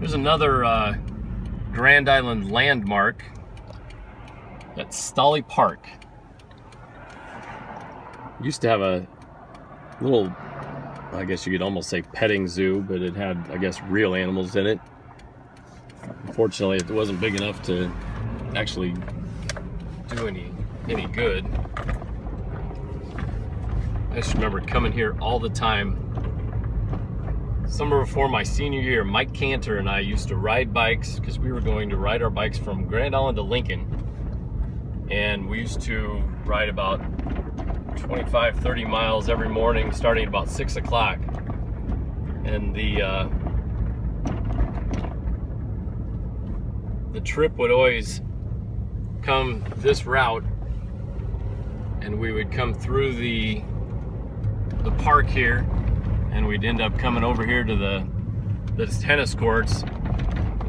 There's another Grand Island landmark. That's Stolly Park. Used to have a little, I guess you could almost say petting zoo, but it had, I guess, real animals in it. Unfortunately, it wasn't big enough to actually do any good. I just remember coming here all the time. Summer before my senior year, Mike Cantor and I used to ride bikes because we were going to ride our bikes from Grand Island to Lincoln. And we used to ride about 25, 30 miles every morning starting at about 6 o'clock. And the trip would always come this route, and we would come through the park here, and we'd end up coming over here to the tennis courts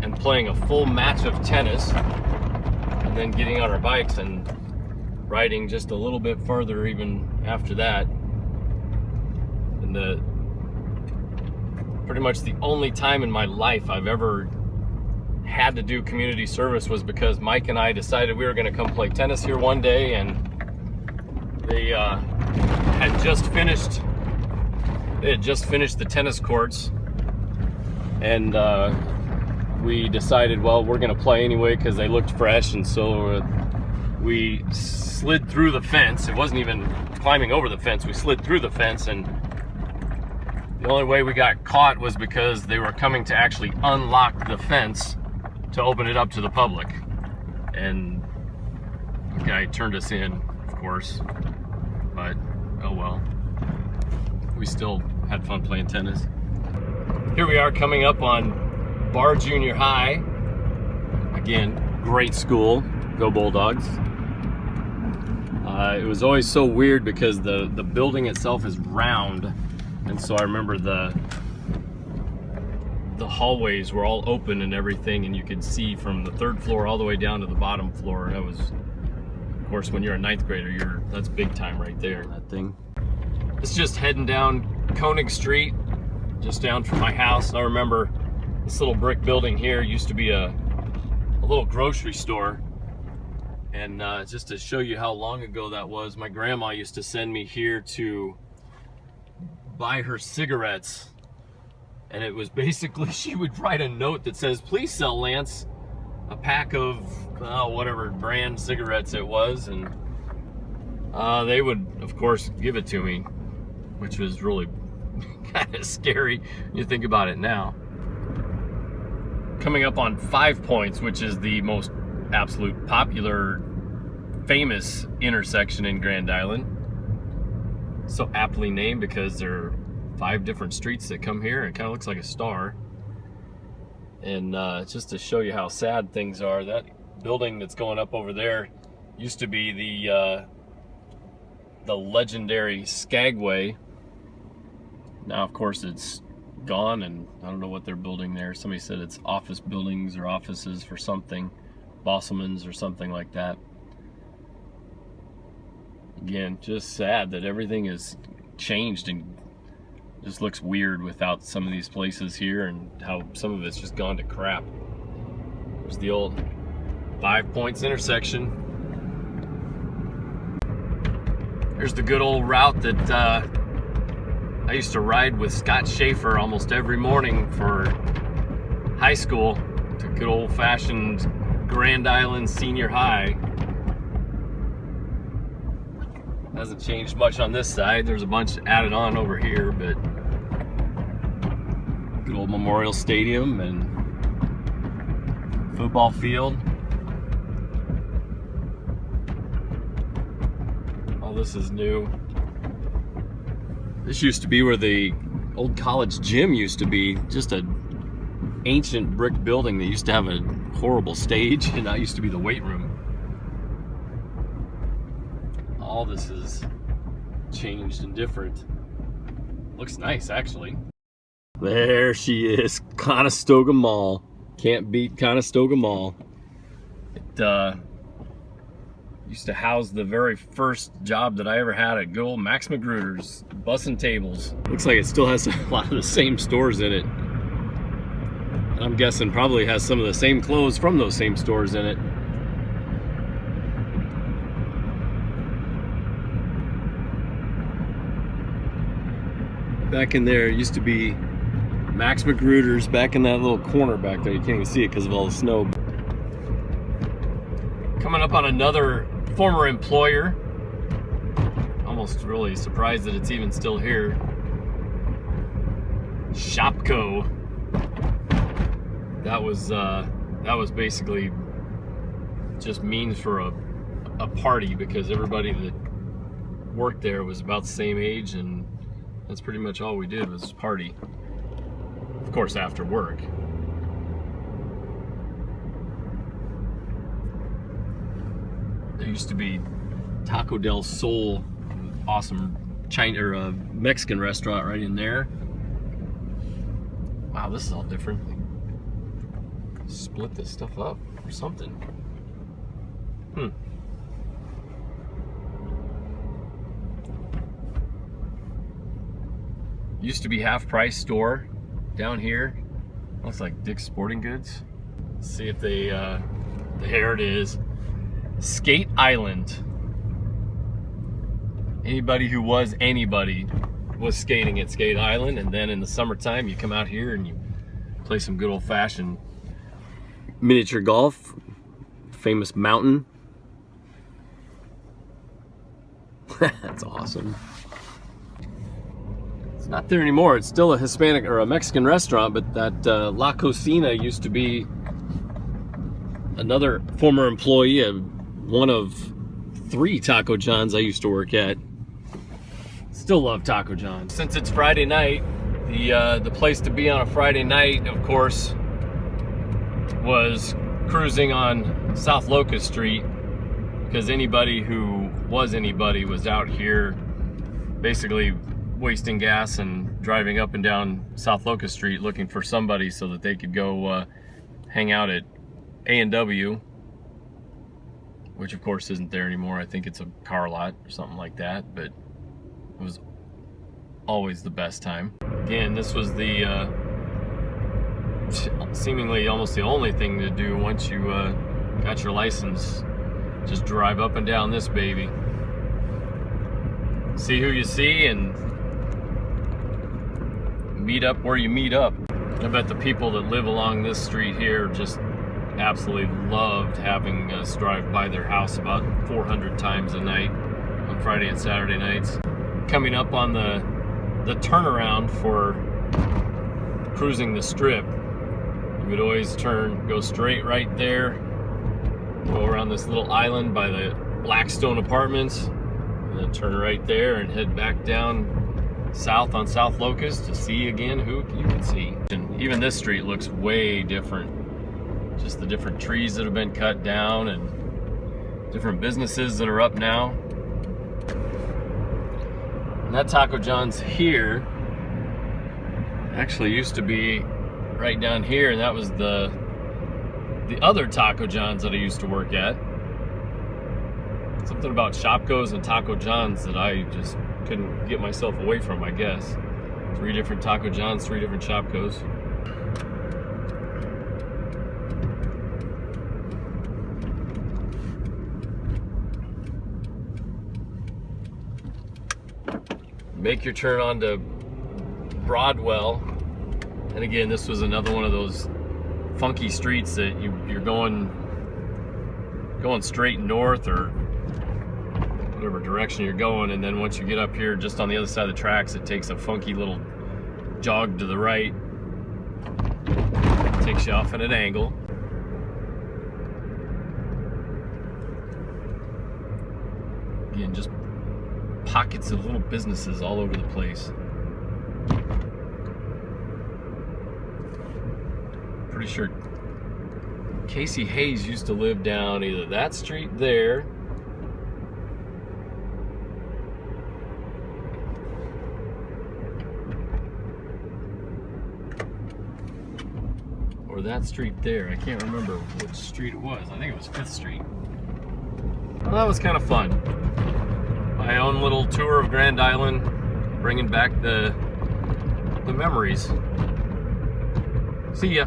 and playing a full match of tennis, and then getting on our bikes and riding just a little bit further even after that. And pretty much the only time in my life I've ever had to do community service was because Mike and I decided we were going to come play tennis here one day, and they had just finished the tennis courts, and we decided, well, we're going to play anyway because they looked fresh. And so we slid through the fence. It wasn't even climbing over the fence. We slid through the fence, and the only way we got caught was because they were coming to actually unlock the fence to open it up to the public. And the guy turned us in, of course, but oh well. We still had fun playing tennis. Here we are coming up on Bar Junior High. Again, great school. Go Bulldogs. It was always so weird because the building itself is round, and so I remember the hallways were all open and everything, and you could see from the 3rd floor all the way down to the bottom floor. And that was, of course, when you're a 9th grader, that's big time right there, that thing. It's just heading down Koenig Street, just down from my house. And I remember this little brick building here used to be a little grocery store. And just to show you how long ago that was, my grandma used to send me here to buy her cigarettes. And it was basically, she would write a note that says, "Please sell Lance a pack of whatever brand cigarettes it was." And they would, of course, give it to me, which was really kind of scary when you think about it now. Coming up on 5 Points, which is the most absolute popular, famous intersection in Grand Island. So aptly named because there are 5 different streets that come here, and it kind of looks like a star. And just to show you how sad things are, that building that's going up over there used to be the legendary Skagway. Now, of course, it's gone, and I don't know what they're building there. Somebody said it's office buildings or offices for something, Bosselman's or something like that. Again, just sad that everything has changed and just looks weird without some of these places here, and how some of it's just gone to crap. There's the old 5 Points intersection. Here's the good old route that I used to ride with Scott Schaefer almost every morning for high school to good old-fashioned Grand Island Senior High. Hasn't changed much on this side. There's a bunch added on over here, but good old Memorial Stadium and football field. All this is new. This used to be where the old college gym used to be, just an ancient brick building that used to have a horrible stage, and that used to be the weight room. All this is changed and different. Looks nice, actually. There she is, Conestoga Mall. Can't beat Conestoga Mall. It used to house the very first job that I ever had at good old Max 's, bussing tables. Looks like it still has a lot of the same stores in it. I'm guessing probably has some of the same clothes from those same stores in it. Back in there, it used to be Max Magruder's back in that little corner back there. You can't even see it because of all the snow. Coming up on another former employer. Almost really surprised that it's even still here. Shopko. That was basically just means for a party, because everybody that worked there was about the same age, and that's pretty much all we did was party. Of course, after work. There used to be Taco del Sol, awesome China or Mexican restaurant right in there. Wow, this is all different. Split this stuff up or something. Used to be half price store down here. Looks like Dick's Sporting Goods. Let's see if they, there it is. Skate Island. Anybody who was anybody was skating at Skate Island, and then in the summertime you come out here and you play some good old-fashioned miniature golf. Famous mountain. That's awesome. It's not there anymore. It's still a Hispanic or a Mexican restaurant, but that La Cocina used to be another former employee, one of 3 Taco Johns I used to work at. Still love Taco John. Since it's Friday night, the place to be on a Friday night, of course, was cruising on South Locust Street, because anybody who was anybody was out here basically wasting gas and driving up and down South Locust Street looking for somebody so that they could go hang out at A&W, which of course isn't there anymore. I think it's a car lot or something like that, but it was always the best time. Again, this was the seemingly almost the only thing to do once you got your license. Just drive up and down this baby. See who you see and meet up where you meet up. I bet the people that live along this street here just absolutely loved having us drive by their house about 400 times a night on Friday and Saturday nights. Coming up on the turnaround for cruising the strip, you would always go straight right there, go around this little island by the Blackstone Apartments, and then turn right there and head back down south on South Locust to see again who you can see. And even this street looks way different. Just the different trees that have been cut down and different businesses that are up now. And that Taco John's here actually used to be right down here, and that was the other Taco John's that I used to work at. Something about Shopko's and Taco John's that I just couldn't get myself away from, I guess. 3 different Taco John's, 3 different Shopko's. Make your turn onto Broadwell, and again, this was another one of those funky streets that you're going straight north or whatever direction you're going, and then once you get up here just on the other side of the tracks, it takes a funky little jog to the right, takes you off at an angle. Again, just pockets of little businesses all over the place. Pretty sure Casey Hayes used to live down either that street there or that street there. I can't remember which street it was. I think it was 5th Street. Well, that was kind of fun. My own little tour of Grand Island, bringing back the memories. See ya.